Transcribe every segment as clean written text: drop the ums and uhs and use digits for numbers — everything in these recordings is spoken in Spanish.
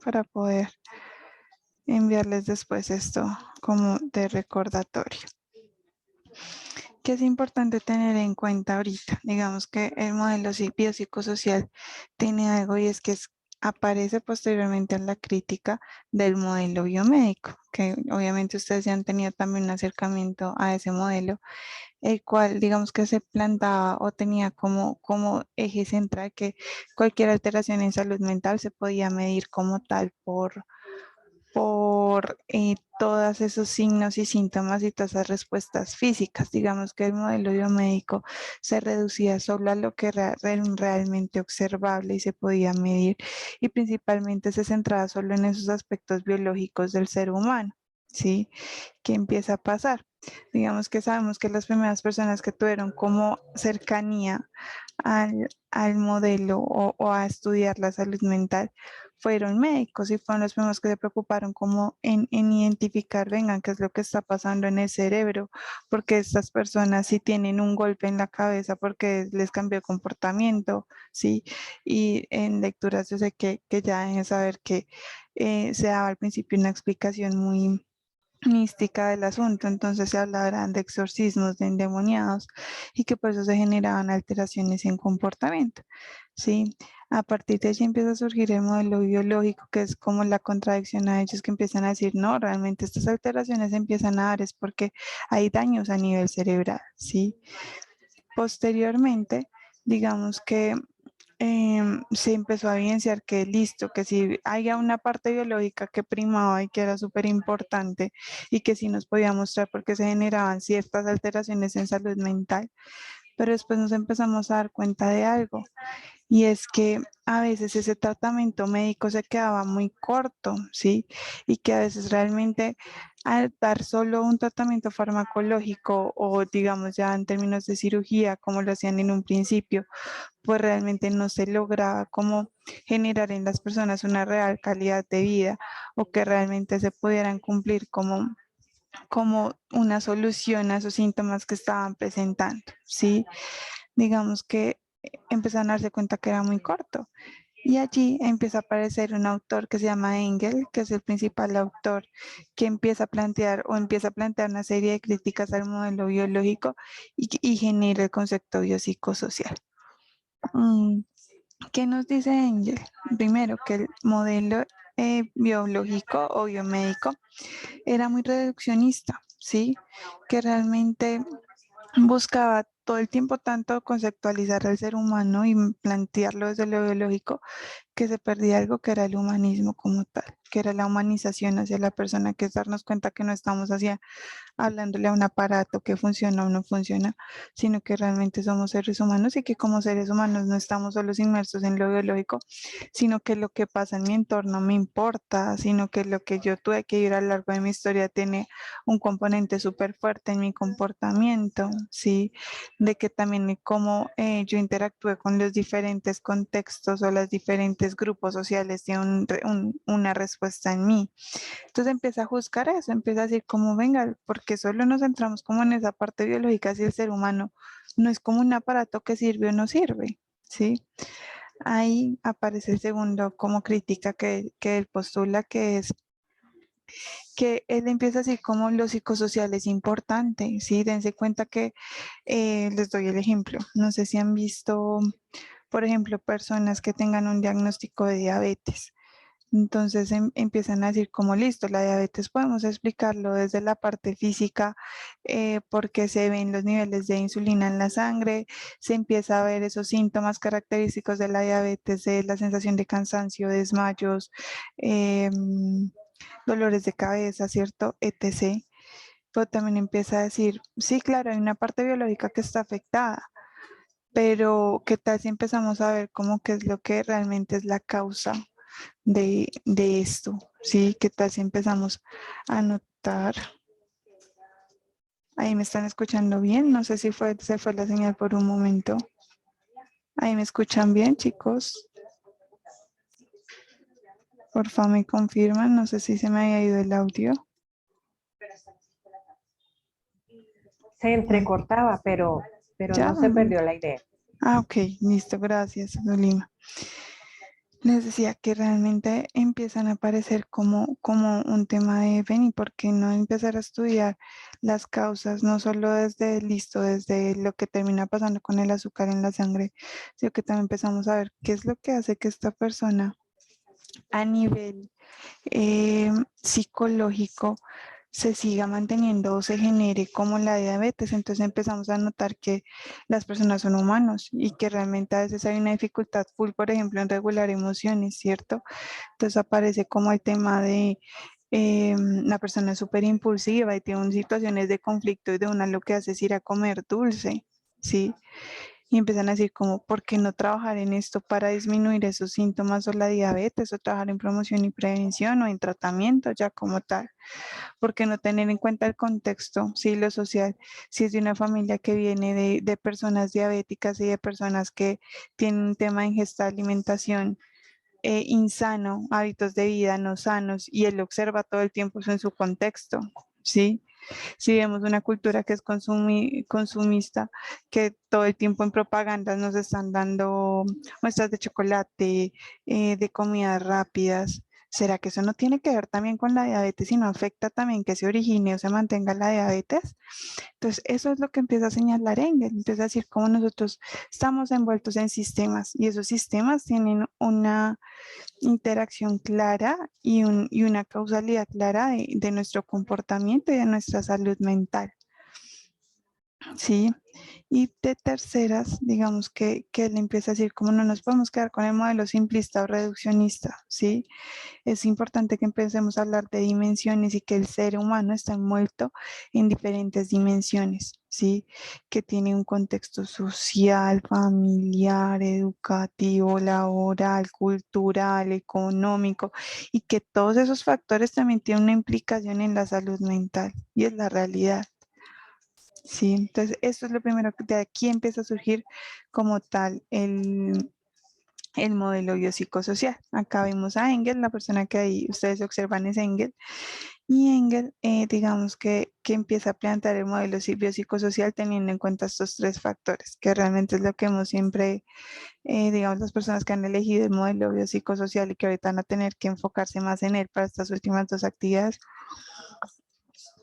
para poder enviarles después esto como de recordatorio. ¿Qué es importante tener en cuenta ahorita? Digamos que el modelo biopsicosocial tiene algo y es que aparece posteriormente en la crítica del modelo biomédico, que obviamente ustedes ya han tenido también un acercamiento a ese modelo, el cual digamos que se plantaba o tenía como eje central que cualquier alteración en salud mental se podía medir como tal por todos esos signos y síntomas y todas esas respuestas físicas. Digamos que el modelo biomédico se reducía solo a lo que era realmente observable y se podía medir y principalmente se centraba solo en esos aspectos biológicos del ser humano. ¿Sí? ¿Qué empieza a pasar? Digamos que sabemos que las primeras personas que tuvieron como cercanía al modelo o a estudiar la salud mental fueron médicos y fueron los primeros que se preocuparon como en identificar, vengan, qué es lo que está pasando en el cerebro, porque estas personas sí tienen un golpe en la cabeza porque les cambió el comportamiento, ¿sí? Y en lecturas yo sé que ya deben saber que se daba al principio una explicación muy mística del asunto, entonces se hablaban de exorcismos, de endemoniados y que por eso se generaban alteraciones en comportamiento, ¿sí? A partir de allí empieza a surgir el modelo biológico, que es como la contradicción a ellos que empiezan a decir, no, realmente estas alteraciones empiezan a dar es porque hay daños a nivel cerebral, ¿sí? Posteriormente, digamos que se empezó a evidenciar que listo, que si haya una parte biológica que primaba y que era súper importante y que sí nos podía mostrar porque se generaban ciertas alteraciones en salud mental, pero después nos empezamos a dar cuenta de algo y es que a veces ese tratamiento médico se quedaba muy corto, ¿sí? Y que a veces realmente al dar solo un tratamiento farmacológico o digamos ya en términos de cirugía, como lo hacían en un principio, pues realmente no se lograba como generar en las personas una real calidad de vida o que realmente se pudieran cumplir como una solución a esos síntomas que estaban presentando, ¿sí? Digamos que empezaron a darse cuenta que era muy corto. Y allí empieza a aparecer un autor que se llama Engel, que es el principal autor, que empieza a plantear una serie de críticas al modelo biológico y genera el concepto biopsicosocial. ¿Qué nos dice Engel? Primero, que el modelo biológico o biomédico era muy reduccionista, ¿sí? Que realmente buscaba todo el tiempo tanto conceptualizar al ser humano y plantearlo desde lo biológico que se perdía algo que era el humanismo como tal, que era la humanización hacia la persona, que es darnos cuenta que no estamos hacia hablándole a un aparato que funciona o no funciona, sino que realmente somos seres humanos y que como seres humanos no estamos solo inmersos en lo biológico, sino que lo que pasa en mi entorno me importa, sino que lo que yo tuve que ir a lo largo de mi historia tiene un componente súper fuerte en mi comportamiento, ¿sí? De que también cómo yo interactúe con los diferentes contextos o los diferentes grupos sociales tiene una respuesta en mí. Entonces empieza a juzgar eso, empieza a decir como venga, porque solo nos centramos como en esa parte biológica si el ser humano no es como un aparato que sirve o no sirve, ¿sí? Ahí aparece el segundo como crítica que él postula, que es que él empieza a decir como lo psicosocial es importante, ¿sí? Dense cuenta que, les doy el ejemplo, no sé si han visto, por ejemplo, personas que tengan un diagnóstico de diabetes. Entonces empiezan a decir como listo, la diabetes podemos explicarlo desde la parte física, porque se ven los niveles de insulina en la sangre, se empieza a ver esos síntomas característicos de la diabetes, de la sensación de cansancio, desmayos, dolores de cabeza, ¿cierto? etc. Pero también empieza a decir, sí, claro, hay una parte biológica que está afectada, pero ¿qué tal si empezamos a ver cómo qué es lo que realmente es la causa de esto? ¿Sí? ¿Qué tal si empezamos a notar? Ahí me están escuchando bien, no sé si se fue la señal por un momento. Ahí me escuchan bien, chicos. Por favor, me confirman, no sé si se me había ido el audio. Se entrecortaba, pero ¿Ya? no se perdió la idea. Ah, ok, listo, gracias, Dolima. Les decía que realmente empiezan a aparecer como un tema de ven y por qué no empezar a estudiar las causas, no solo desde listo, desde lo que termina pasando con el azúcar en la sangre, sino que también empezamos a ver qué es lo que hace que esta persona a nivel psicológico se siga manteniendo o se genere como la diabetes. Entonces empezamos a notar que las personas son humanos y que realmente a veces hay una dificultad full, por ejemplo, en regular emociones, ¿cierto? Entonces aparece como el tema de la persona es súper impulsiva y tiene situaciones de conflicto y de una lo que hace es ir a comer dulce, ¿sí? Y empiezan a decir como, ¿por qué no trabajar en esto para disminuir esos síntomas o la diabetes o trabajar en promoción y prevención o en tratamiento ya como tal? ¿Por qué no tener en cuenta el contexto, sí, lo social? Si es de una familia que viene de personas diabéticas y de personas que tienen un tema de ingesta de alimentación insano, hábitos de vida no sanos y él observa todo el tiempo eso en su contexto, ¿sí? Si vemos una cultura que es consumista, que todo el tiempo en propagandas nos están dando muestras de chocolate, de comidas rápidas. ¿Será que eso no tiene que ver también con la diabetes y no afecta también que se origine o se mantenga la diabetes? Entonces, eso es lo que empieza a señalar Engel, empieza a decir cómo nosotros estamos envueltos en sistemas y esos sistemas tienen una interacción clara y una causalidad clara de nuestro comportamiento y de nuestra salud mental. Sí, y de terceras, digamos que él empieza a decir cómo no nos podemos quedar con el modelo simplista o reduccionista, ¿sí? Es importante que empecemos a hablar de dimensiones y que el ser humano está envuelto en diferentes dimensiones, ¿sí? Que tiene un contexto social, familiar, educativo, laboral, cultural, económico, y que todos esos factores también tienen una implicación en la salud mental, y es la realidad. Sí, entonces esto es lo primero que de aquí empieza a surgir como tal el modelo biopsicosocial. Acá vemos a Engel, la persona que ahí ustedes observan es Engel, y Engel, digamos que empieza a plantear el modelo biopsicosocial teniendo en cuenta estos tres factores, que realmente es lo que hemos siempre, digamos, las personas que han elegido el modelo biopsicosocial y que ahorita van a tener que enfocarse más en él para estas últimas dos actividades,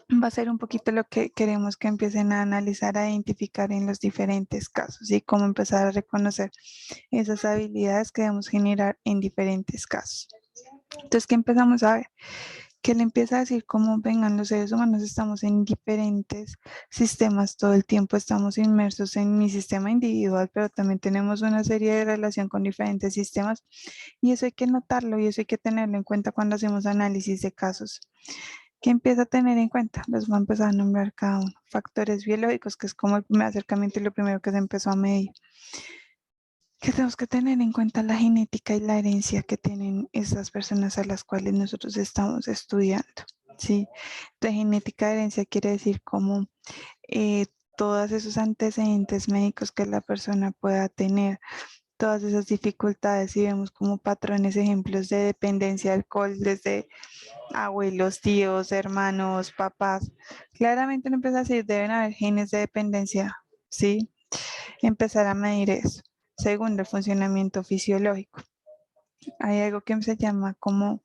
va a ser un poquito lo que queremos que empiecen a analizar, a identificar en los diferentes casos y cómo empezar a reconocer esas habilidades que debemos generar en diferentes casos. Entonces, ¿qué empezamos a ver? Que le empieza a decir cómo vengan los seres humanos, estamos en diferentes sistemas todo el tiempo, estamos inmersos en mi sistema individual, pero también tenemos una serie de relación con diferentes sistemas y eso hay que notarlo y eso hay que tenerlo en cuenta cuando hacemos análisis de casos. ¿Qué empieza a tener en cuenta? Los va a empezar a nombrar cada uno. Factores biológicos, que es como el primer acercamiento y lo primero que se empezó a medir. Que tenemos que tener en cuenta la genética y la herencia que tienen esas personas a las cuales nosotros estamos estudiando, ¿sí? De genética de herencia quiere decir como eh, todos esos antecedentes médicos que la persona pueda tener, todas esas dificultades y vemos como patrones, ejemplos de dependencia de alcohol desde abuelos, tíos, hermanos, papás. Claramente no empieza a decir, deben haber genes de dependencia, ¿sí? Empezar a medir eso. Segundo, el funcionamiento fisiológico. Hay algo que se llama como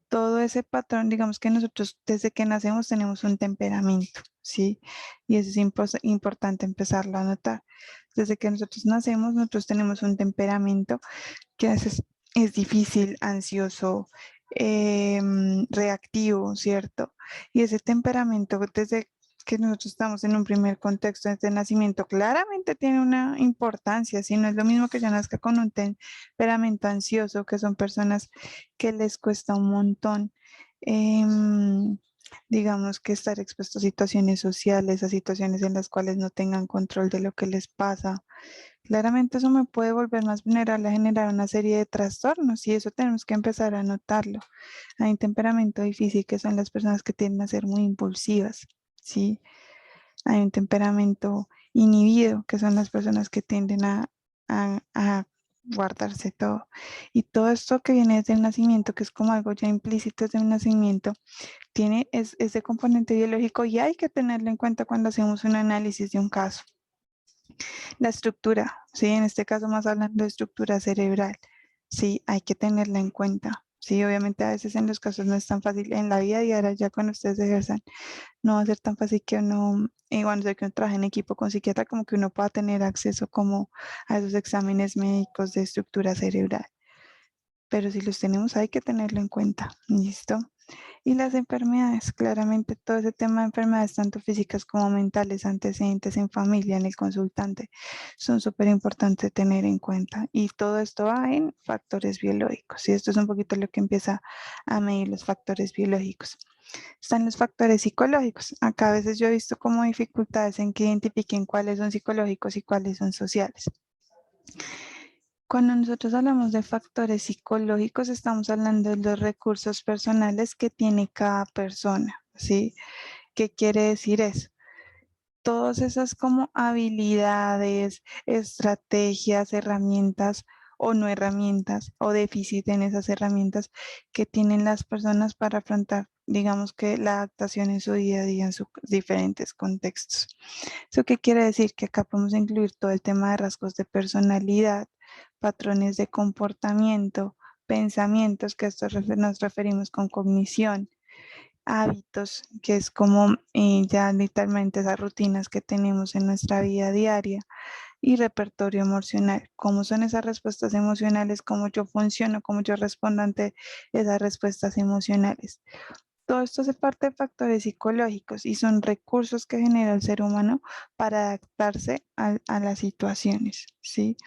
todo ese patrón, digamos que nosotros desde que nacemos tenemos un temperamento, ¿sí? Y eso es importante empezarlo a notar. Desde que nosotros nacemos, nosotros tenemos un temperamento que a veces es difícil, ansioso, reactivo, ¿cierto? Y ese temperamento desde que nosotros estamos en un primer contexto desde el nacimiento claramente tiene una importancia, si no es lo mismo que yo nazca con un temperamento ansioso, que son personas que les cuesta un montón, digamos que estar expuestos a situaciones sociales, a situaciones en las cuales no tengan control de lo que les pasa. Claramente eso me puede volver más vulnerable a generar una serie de trastornos y eso tenemos que empezar a notarlo. Hay un temperamento difícil que son las personas que tienden a ser muy impulsivas, ¿sí? Hay un temperamento inhibido que son las personas que tienden a guardarse todo. Y todo esto que viene desde el nacimiento, que es como algo ya implícito desde el nacimiento, tiene ese componente biológico y hay que tenerlo en cuenta cuando hacemos un análisis de un caso. La estructura, ¿sí? En este caso más hablando de estructura cerebral. sí, hay que tenerla en cuenta. Sí, obviamente a veces en los casos no es tan fácil. En la vida diaria, ya cuando ustedes ejerzan, no va a ser tan fácil que uno, cuando sea que uno trabaje en equipo con psiquiatra, como que uno pueda tener acceso como a esos exámenes médicos de estructura cerebral. Pero si los tenemos, hay que tenerlo en cuenta. ¿Listo? Y las enfermedades, claramente todo ese tema de enfermedades, tanto físicas como mentales, antecedentes en familia, en el consultante, son súper importantes tener en cuenta. Y todo esto va en factores biológicos. Y esto es un poquito lo que empieza a medir los factores biológicos. Están los factores psicológicos. Acá a veces yo he visto como dificultades en que identifiquen cuáles son psicológicos y cuáles son sociales. Cuando nosotros hablamos de factores psicológicos, estamos hablando de los recursos personales que tiene cada persona, ¿sí? ¿Qué quiere decir eso? Todas esas como habilidades, estrategias, herramientas o no herramientas o déficit en esas herramientas que tienen las personas para afrontar, digamos que la adaptación en su día a día en sus diferentes contextos. ¿Eso qué quiere decir? Que acá podemos incluir todo el tema de rasgos de personalidad, patrones de comportamiento, pensamientos, que a esto nos referimos con cognición, hábitos, que es como ya literalmente esas rutinas que tenemos en nuestra vida diaria, y repertorio emocional, cómo son esas respuestas emocionales, cómo yo funciono, cómo yo respondo ante esas respuestas emocionales. Todo esto hace parte de factores psicológicos y son recursos que genera el ser humano para adaptarse a las situaciones, ¿sí?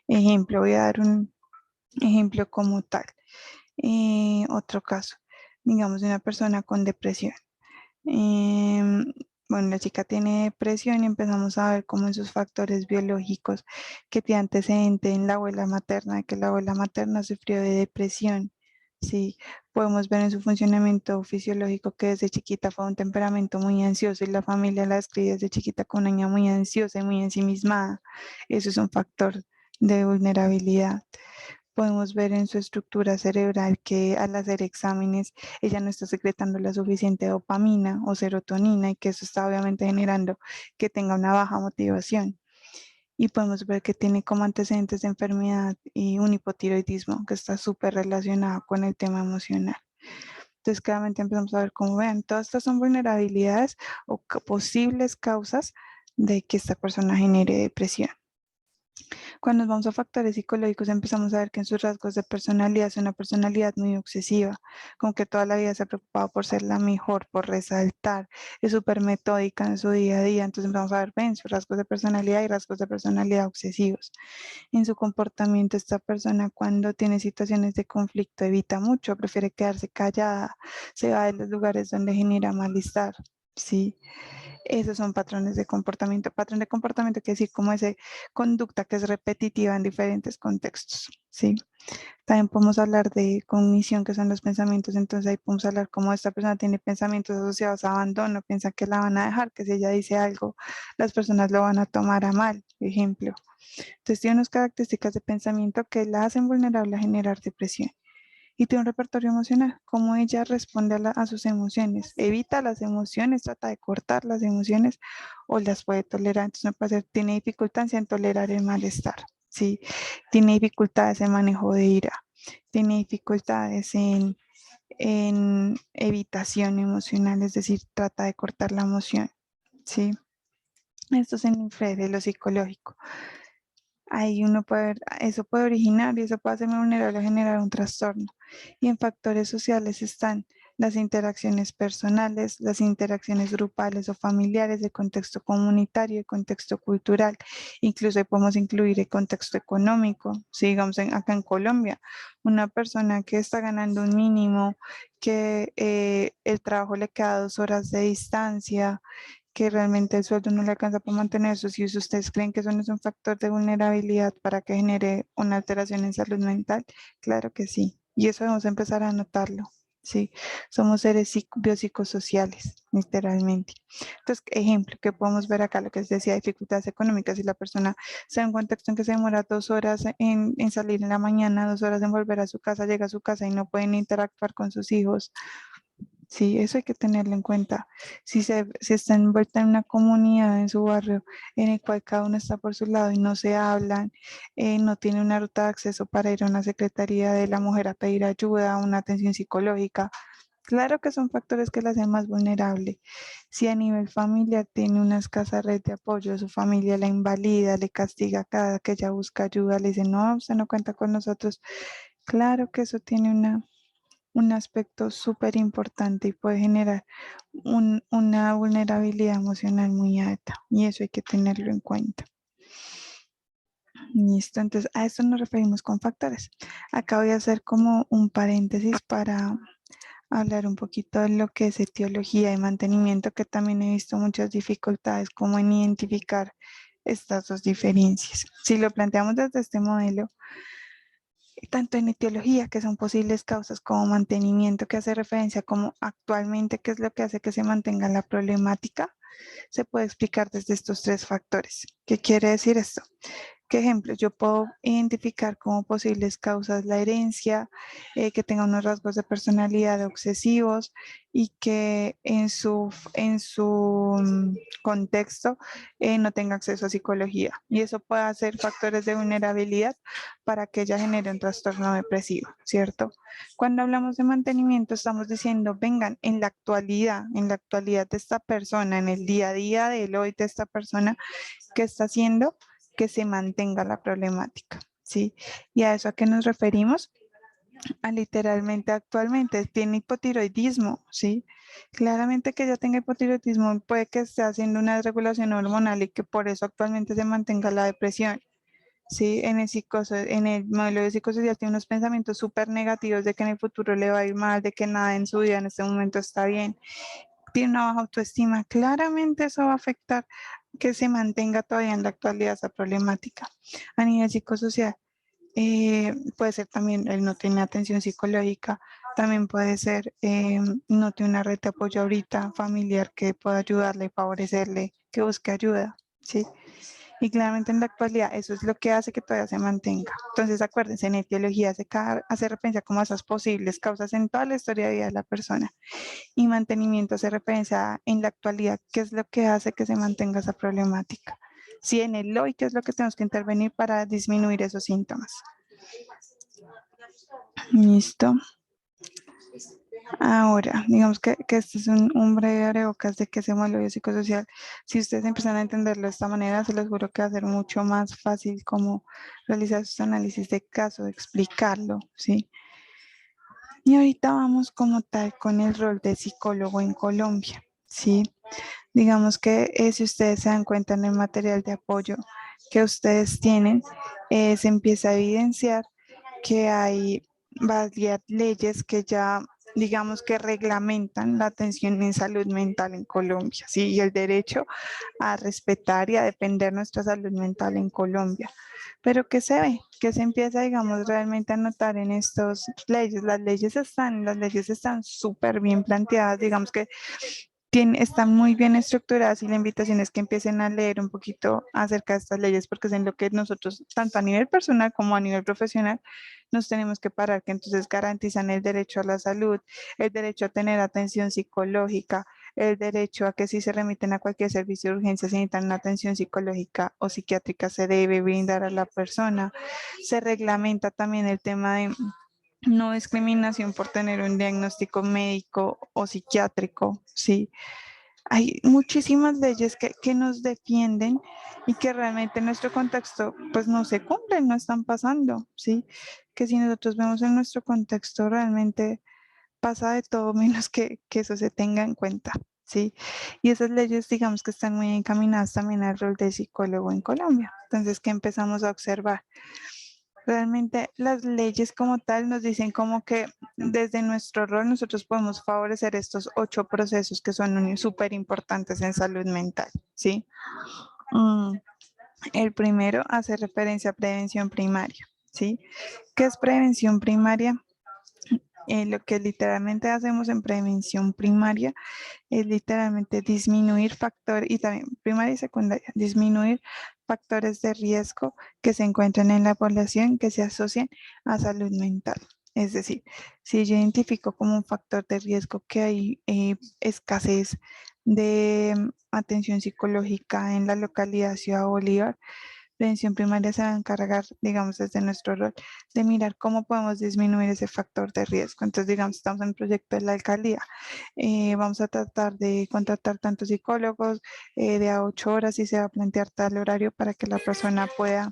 Ejemplo, voy a dar un ejemplo como tal. Otro caso, digamos, de una persona con depresión. Em, bueno, la chica tiene depresión y empezamos a ver cómo esos factores biológicos que tiene antecedente en la abuela materna, que la abuela materna sufrió de depresión. Sí, podemos ver en su funcionamiento fisiológico que desde chiquita fue un temperamento muy ansioso y la familia la describe desde chiquita como una niña muy ansiosa y muy ensimismada. Eso es un factor de vulnerabilidad. Podemos ver en su estructura cerebral que al hacer exámenes ella no está secretando la suficiente dopamina o serotonina y que eso está obviamente generando que tenga una baja motivación. Y podemos ver que tiene como antecedentes de enfermedad y un hipotiroidismo que está súper relacionado con el tema emocional. Entonces, claramente empezamos a ver cómo vean, todas estas son vulnerabilidades o posibles causas de que esta persona genere depresión. Cuando nos vamos a factores psicológicos, empezamos a ver que en sus rasgos de personalidad es una personalidad muy obsesiva, como que toda la vida se ha preocupado por ser la mejor, por resaltar, es súper metódica en su día a día. Entonces empezamos a ver, ven, sus rasgos de personalidad y rasgos de personalidad obsesivos. En su comportamiento, esta persona cuando tiene situaciones de conflicto evita mucho, prefiere quedarse callada, se va de los lugares donde genera malestar. Sí, esos son patrones de comportamiento. Patrón de comportamiento quiere decir como esa conducta que es repetitiva en diferentes contextos, ¿sí? También podemos hablar de cognición, que son los pensamientos. Entonces ahí podemos hablar cómo esta persona tiene pensamientos asociados a abandono, piensa que la van a dejar, que si ella dice algo, las personas lo van a tomar a mal, ejemplo. Entonces tiene unas características de pensamiento que la hacen vulnerable a generar depresión. Y tiene un repertorio emocional, cómo ella responde a sus emociones, evita las emociones, trata de cortar las emociones o las puede tolerar. Entonces, tiene dificultad en tolerar el malestar, ¿sí? Tiene dificultades en manejo de ira, tiene dificultades en evitación emocional, es decir, trata de cortar la emoción, ¿sí? Esto se infiere lo psicológico. Ahí uno puede ver, eso puede originar y eso puede hacerme vulnerable a generar un trastorno. Y en factores sociales están las interacciones personales, las interacciones grupales o familiares, el contexto comunitario, el contexto cultural. Incluso ahí podemos incluir el contexto económico. Si digamos acá en Colombia, una persona que está ganando un mínimo, que el trabajo le queda 2 horas de distancia, que realmente el sueldo no le alcanza para mantener eso. Si ustedes creen que eso no es un factor de vulnerabilidad para que genere una alteración en salud mental, claro que sí. Y eso debemos empezar a notarlo. Sí, somos seres biopsicosociales, literalmente. Entonces, ejemplo, que podemos ver acá, lo que les decía, dificultades económicas. Si la persona está en un contexto en que se demora 2 horas en salir en la mañana, 2 horas en volver a su casa, llega a su casa y no pueden interactuar con sus hijos, Sí, eso hay que tenerlo en cuenta. Si está envuelta en una comunidad en su barrio en el cual cada uno está por su lado y no se hablan, no tiene una ruta de acceso para ir a una secretaría de la mujer a pedir ayuda, una atención psicológica, claro que son factores que la hacen más vulnerable. Si a nivel familiar tiene una escasa red de apoyo, su familia la invalida, le castiga cada que ella busca ayuda, le dice, no, usted no cuenta con nosotros, claro que eso tiene un aspecto súper importante y puede generar una vulnerabilidad emocional muy alta y eso hay que tenerlo en cuenta. Listo, entonces a esto nos referimos con factores. Acá voy a hacer como un paréntesis para hablar un poquito de lo que es etiología y mantenimiento, que también he visto muchas dificultades como en identificar estas dos diferencias. Si lo planteamos desde este modelo, tanto en etiología, que son posibles causas, como mantenimiento, que hace referencia como actualmente, qué es lo que hace que se mantenga la problemática, se puede explicar desde estos tres factores. ¿Qué quiere decir esto? ¿Qué ejemplos? Yo puedo identificar como posibles causas la herencia, que tenga unos rasgos de personalidad obsesivos y que en su contexto no tenga acceso a psicología. Y eso puede ser factores de vulnerabilidad para que ella genere un trastorno depresivo, ¿cierto? Cuando hablamos de mantenimiento estamos diciendo, vengan, en la actualidad de esta persona, en el día a día del hoy de esta persona, ¿qué está haciendo? Que se mantenga la problemática, ¿sí? ¿Y a eso a qué nos referimos? A literalmente actualmente tiene hipotiroidismo, ¿sí? Claramente que ella tenga hipotiroidismo puede que esté haciendo una desregulación hormonal y que por eso actualmente se mantenga la depresión. Sí, en el modelo de psicosocial tiene unos pensamientos súper negativos de que en el futuro le va a ir mal, de que nada en su vida en este momento está bien, tiene una baja autoestima, claramente eso va a afectar que se mantenga todavía en la actualidad esa problemática. A nivel psicosocial, puede ser también el no tiene atención psicológica, también puede ser no tiene una red de apoyo ahorita familiar que pueda ayudarle, favorecerle, que busque ayuda, ¿sí? Y claramente en la actualidad eso es lo que hace que todavía se mantenga. Entonces acuérdense, en etiología hace referencia como a esas posibles causas en toda la historia de vida de la persona. Y mantenimiento hace referencia en la actualidad, qué es lo que hace que se mantenga esa problemática. Si en el hoy, qué es lo que tenemos que intervenir para disminuir esos síntomas. Listo. Ahora, digamos que este es un breve abrebocas de qué es el modelo biopsicosocial. Si ustedes empiezan a entenderlo de esta manera, se los juro que va a ser mucho más fácil como realizar sus análisis de caso, explicarlo, ¿sí? Y ahorita vamos como tal con el rol de psicólogo en Colombia, ¿sí? Digamos que si ustedes se dan cuenta en el material de apoyo que ustedes tienen, se empieza a evidenciar que hay varias leyes que ya, digamos que reglamentan la atención en salud mental en Colombia, ¿sí? Y el derecho a respetar y a defender nuestra salud mental en Colombia. Pero ¿qué se ve? ¿Qué se empieza, digamos, realmente a notar en estas leyes? Las leyes están súper bien planteadas, digamos que están muy bien estructuradas y la invitación es que empiecen a leer un poquito acerca de estas leyes porque es en lo que nosotros, tanto a nivel personal como a nivel profesional, nos tenemos que parar, que entonces garantizan el derecho a la salud, el derecho a tener atención psicológica, el derecho a que si se remiten a cualquier servicio de urgencia, si necesitan una atención psicológica o psiquiátrica, se debe brindar a la persona. Se reglamenta también el tema de no discriminación por tener un diagnóstico médico o psiquiátrico, ¿sí? Hay muchísimas leyes que nos defienden y que realmente en nuestro contexto pues no se cumplen, no están pasando, ¿sí? Que si nosotros vemos en nuestro contexto realmente pasa de todo menos que eso se tenga en cuenta, ¿sí? Y esas leyes digamos que están muy encaminadas también al rol de psicólogo en Colombia. Entonces, ¿qué empezamos a observar? Realmente las leyes como tal nos dicen como que desde nuestro rol nosotros podemos favorecer estos 8 procesos que son súper importantes en salud mental, ¿sí? Mm, el primero hace referencia a prevención primaria, ¿sí? ¿Qué es prevención primaria? Lo que literalmente hacemos en prevención primaria es literalmente disminuir factores, y también primaria y secundaria, disminuir factores de riesgo que se encuentran en la población que se asocian a salud mental, Es decir, si yo identifico como un factor de riesgo que hay escasez de atención psicológica en la localidad Ciudad Bolívar, prevención primaria se va a encargar, digamos, desde nuestro rol, de mirar cómo podemos disminuir ese factor de riesgo. Entonces, digamos, estamos en el proyecto de la alcaldía. Vamos a tratar de contratar tantos psicólogos de a 8 horas y se va a plantear tal horario para que la persona pueda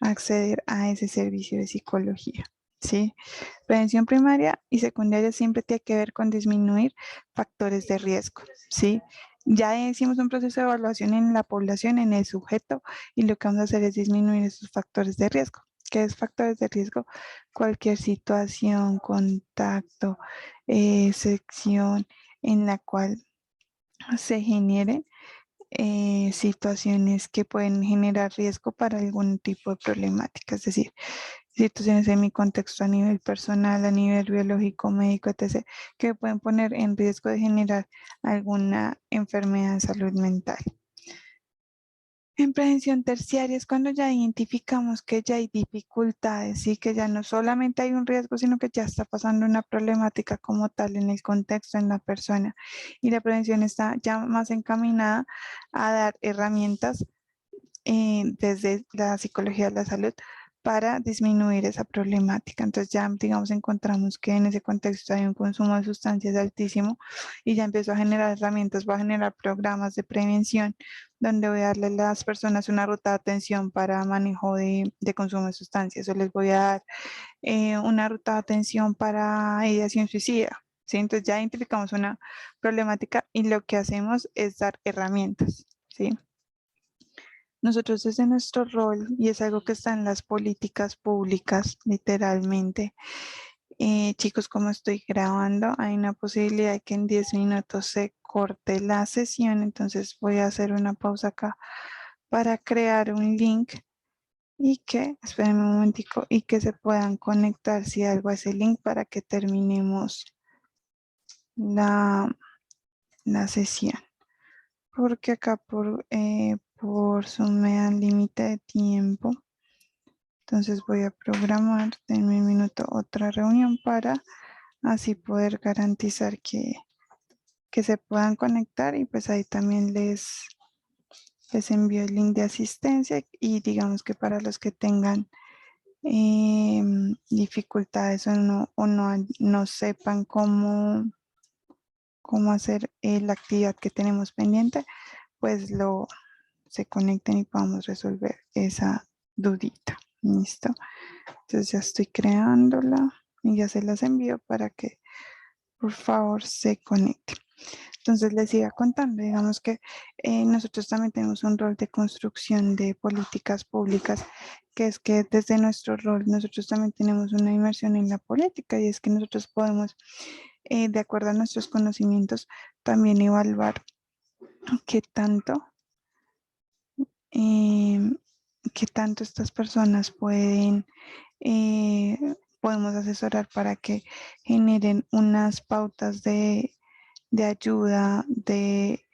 acceder a ese servicio de psicología. ¿Sí? Prevención primaria y secundaria siempre tiene que ver con disminuir factores de riesgo, ¿sí? Ya hicimos un proceso de evaluación en la población, en el sujeto, y lo que vamos a hacer es disminuir esos factores de riesgo. ¿Qué es factores de riesgo? Cualquier situación, contacto, sección en la cual se genere situaciones que pueden generar riesgo para algún tipo de problemática, es decir, situaciones en mi contexto a nivel personal, a nivel biológico, médico, etc., que pueden poner en riesgo de generar alguna enfermedad de salud mental. En prevención terciaria es cuando ya identificamos que ya hay dificultades y que ya no solamente hay un riesgo, sino que ya está pasando una problemática como tal en el contexto, en la persona. Y la prevención está ya más encaminada a dar herramientas desde la psicología de la salud para disminuir esa problemática. Entonces ya, digamos, encontramos que en ese contexto hay un consumo de sustancias altísimo y ya empiezo a generar herramientas, voy a generar programas de prevención donde voy a darle a las personas una ruta de atención para manejo de consumo de sustancias, o les voy a dar una ruta de atención para ideación suicida. ¿Sí? Entonces ya identificamos una problemática y lo que hacemos es dar herramientas. ¿Sí? Nosotros desde nuestro rol, y es algo que está en las políticas públicas, literalmente, chicos, como estoy grabando, hay una posibilidad de que en 10 minutos se corte la sesión, entonces voy a hacer una pausa acá para crear un link y que, espérenme un momentico, y que se puedan conectar si algo a ese link para que terminemos la, la sesión. Porque acá por Zoom me dan límite de tiempo. Entonces voy a programar en un minuto otra reunión para así poder garantizar que se puedan conectar, y pues ahí también les envío el link de asistencia, y digamos que para los que tengan dificultades o no sepan cómo hacer la actividad que tenemos pendiente, pues se conecten y podamos resolver esa dudita. ¿Listo? Entonces ya estoy creándola y ya se las envío para que por favor se conecten. Entonces les iba contando, digamos que nosotros también tenemos un rol de construcción de políticas públicas, que es que desde nuestro rol nosotros también tenemos una inmersión en la política, y es que nosotros podemos, de acuerdo a nuestros conocimientos, también evaluar qué tanto eh, qué tanto estas personas podemos asesorar para que generen unas pautas de ayuda, de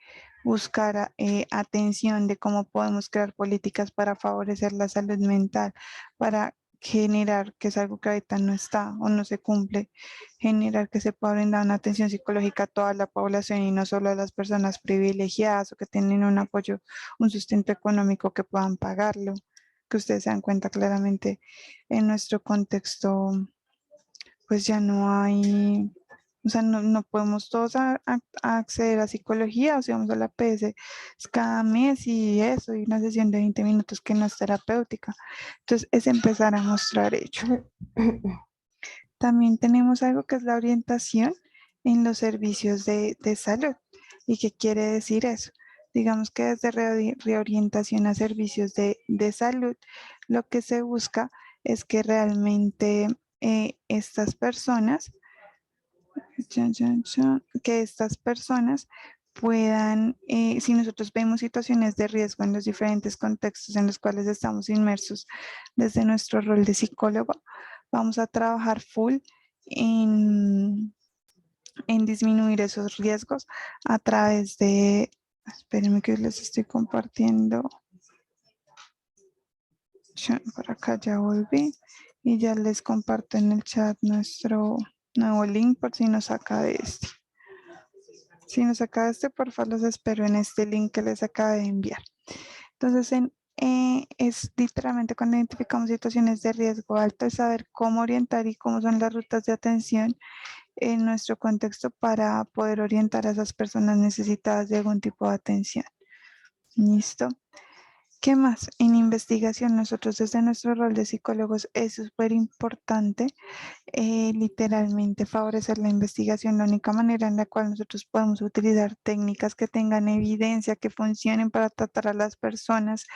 buscar atención, de cómo podemos crear políticas para favorecer la salud mental, para generar, que es algo que ahorita no está o no se cumple, generar que se pueda brindar una atención psicológica a toda la población y no solo a las personas privilegiadas o que tienen un apoyo, un sustento económico que puedan pagarlo, que ustedes se dan cuenta claramente en nuestro contexto, pues ya no hay, o sea, no podemos todos acceder a psicología, o sea, vamos a la PS cada mes y eso, y una sesión de 20 minutos que no es terapéutica. Entonces, es empezar a mostrar ello. También tenemos algo que es la orientación en los servicios de salud. ¿Y qué quiere decir eso? Digamos que desde reorientación a servicios de salud, lo que se busca es que realmente estas personas, que estas personas puedan, si nosotros vemos situaciones de riesgo en los diferentes contextos en los cuales estamos inmersos desde nuestro rol de psicólogo, vamos a trabajar full en, en disminuir esos riesgos a través de, espérenme que les estoy compartiendo, por acá ya volví, Y ya les comparto en el chat nuestro nuevo link por si nos saca de este. Si nos saca de este, por favor los espero en este link que les acabo de enviar. Entonces, es literalmente cuando identificamos situaciones de riesgo alto, es saber cómo orientar y cómo son las rutas de atención en nuestro contexto para poder orientar a esas personas necesitadas de algún tipo de atención. ¿Listo? ¿Qué más? En investigación, nosotros desde nuestro rol de psicólogos es súper importante literalmente favorecer la investigación. La única manera en la cual nosotros podemos utilizar técnicas que tengan evidencia, que funcionen para tratar a las personas,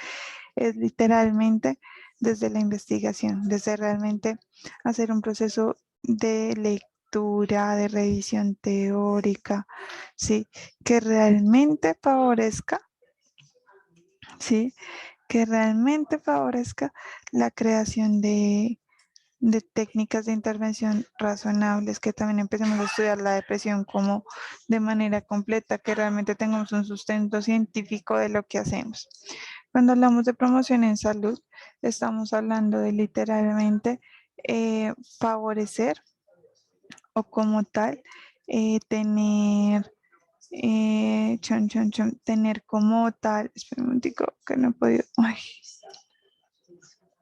es literalmente desde la investigación, desde realmente hacer un proceso de lectura, de revisión teórica, ¿sí? Que realmente favorezca, ¿sí? Que realmente favorezca la creación de técnicas de intervención razonables, que también empecemos a estudiar la depresión como de manera completa, que realmente tengamos un sustento científico de lo que hacemos. Cuando hablamos de promoción en salud, estamos hablando de literalmente favorecer o como tal tener tener como tal, espera un momentico que no he podido, ay,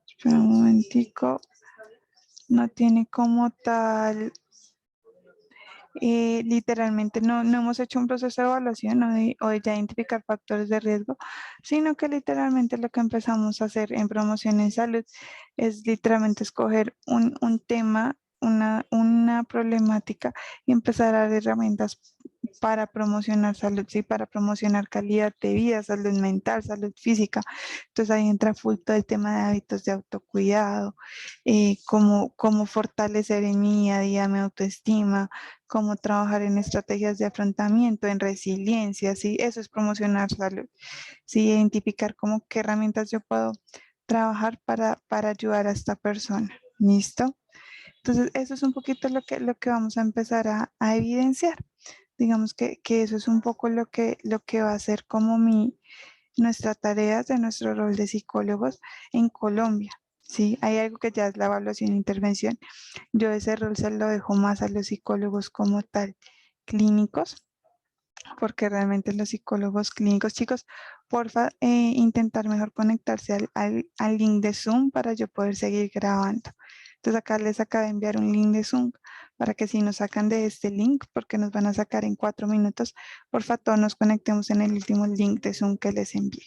espera un momentico, no tiene como tal, literalmente no hemos hecho un proceso de evaluación o de ya identificar factores de riesgo, sino que literalmente lo que empezamos a hacer en promoción en salud es literalmente escoger un tema, una problemática y empezar a dar herramientas para promocionar salud, sí, para promocionar calidad de vida, salud mental, salud física. Entonces ahí entra full todo el tema de hábitos de autocuidado, cómo fortalecer en mi día a día mi autoestima, cómo trabajar en estrategias de afrontamiento, en resiliencia, ¿sí? Eso es promocionar salud, ¿sí? Identificar cómo qué herramientas yo puedo trabajar para ayudar a esta persona, ¿listo? Entonces, eso es un poquito lo que vamos a empezar a evidenciar. Digamos que eso es un poco lo que va a ser como nuestra tarea de nuestro rol de psicólogos en Colombia. Sí, hay algo que ya es la evaluación e intervención. Yo ese rol se lo dejo más a los psicólogos como tal, clínicos, porque realmente los psicólogos clínicos, chicos, porfa, intentar mejor conectarse al link de Zoom para yo poder seguir grabando. Entonces acá les acabo de enviar un link de Zoom para que si nos sacan de este link, porque nos van a sacar en 4 minutos, porfa, todos nos conectemos en el último link de Zoom que les envié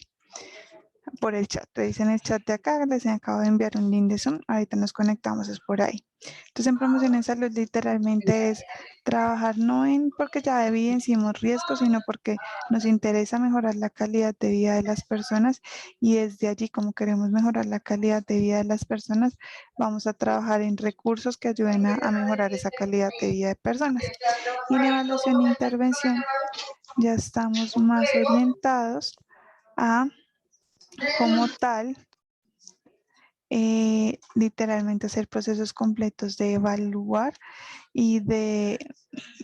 por el chat. Te dicen el chat de acá, les acabo de enviar un link de Zoom, ahorita nos conectamos, es por ahí. Entonces en promoción en salud literalmente es trabajar no en porque ya evidenciamos riesgos, sino porque nos interesa mejorar la calidad de vida de las personas y desde allí como queremos mejorar la calidad de vida de las personas, vamos a trabajar en recursos que ayuden a mejorar esa calidad de vida de personas. Y en evaluación e intervención ya estamos más orientados a como tal literalmente hacer procesos completos de evaluar y de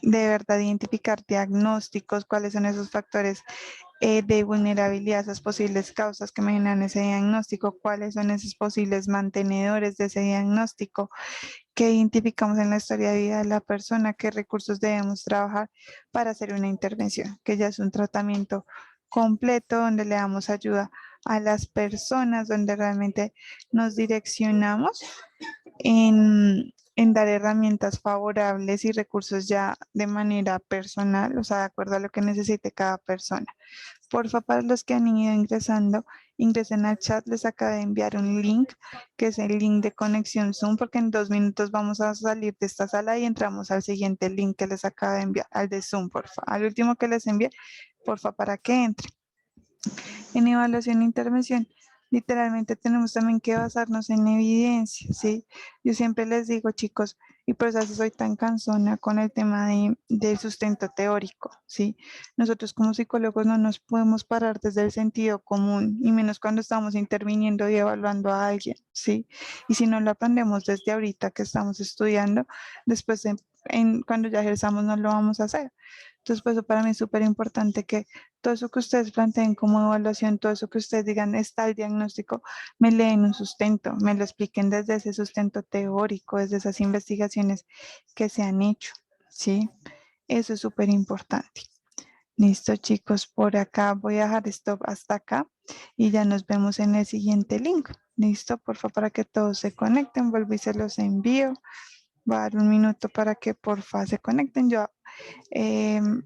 verdad identificar diagnósticos, cuáles son esos factores de vulnerabilidad, esas posibles causas que me generan ese diagnóstico, cuáles son esos posibles mantenedores de ese diagnóstico, qué identificamos en la historia de vida de la persona, qué recursos debemos trabajar para hacer una intervención, que ya es un tratamiento completo donde le damos ayuda a las personas, donde realmente nos direccionamos en dar herramientas favorables y recursos ya de manera personal, o sea, de acuerdo a lo que necesite cada persona. Porfa, para los que han ido ingresando, ingresen al chat, les acabo de enviar un link, que es el link de conexión Zoom, porque en 2 minutos vamos a salir de esta sala y entramos al siguiente link que les acabo de enviar, al de Zoom, porfa, al último que les envié, porfa, para que entren. En evaluación e intervención, literalmente tenemos también que basarnos en evidencia, ¿sí? Yo siempre les digo, chicos, y por eso soy tan cansona con el tema del sustento teórico, ¿sí? Nosotros como psicólogos no nos podemos parar desde el sentido común, y menos cuando estamos interviniendo y evaluando a alguien, ¿sí? Y si no lo aprendemos desde ahorita que estamos estudiando, después cuando ya ejerzamos no lo vamos a hacer. Entonces, pues para mí es súper importante que todo eso que ustedes planteen como evaluación, todo eso que ustedes digan está el diagnóstico, me leen un sustento, me lo expliquen desde ese sustento teórico, desde esas investigaciones que se han hecho, ¿sí? Eso es súper importante. Listo, chicos, por acá voy a dejar stop hasta acá y ya nos vemos en el siguiente link. Listo, por favor, para que todos se conecten, vuelvo y se los envío. Voy a dar un minuto para que porfa se conecten. Yo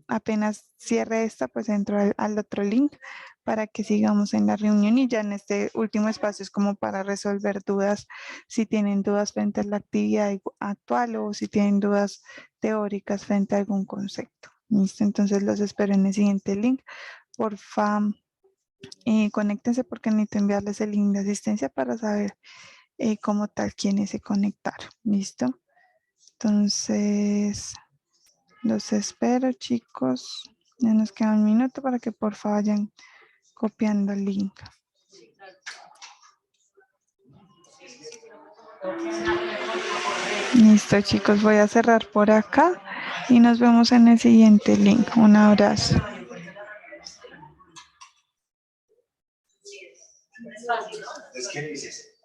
apenas cierre esta, pues entro al otro link para que sigamos en la reunión y ya en este último espacio es como para resolver dudas, si tienen dudas frente a la actividad actual o si tienen dudas teóricas frente a algún concepto. Listo, entonces los espero en el siguiente link. Porfa, conéctense porque necesito enviarles el link de asistencia para saber como tal quiénes se conectaron. ¿Listo? Entonces, los espero, chicos. Ya nos queda un minuto para que por favor vayan copiando el link. Listo, chicos. Voy a cerrar por acá y nos vemos en el siguiente link. Un abrazo. Es que dices,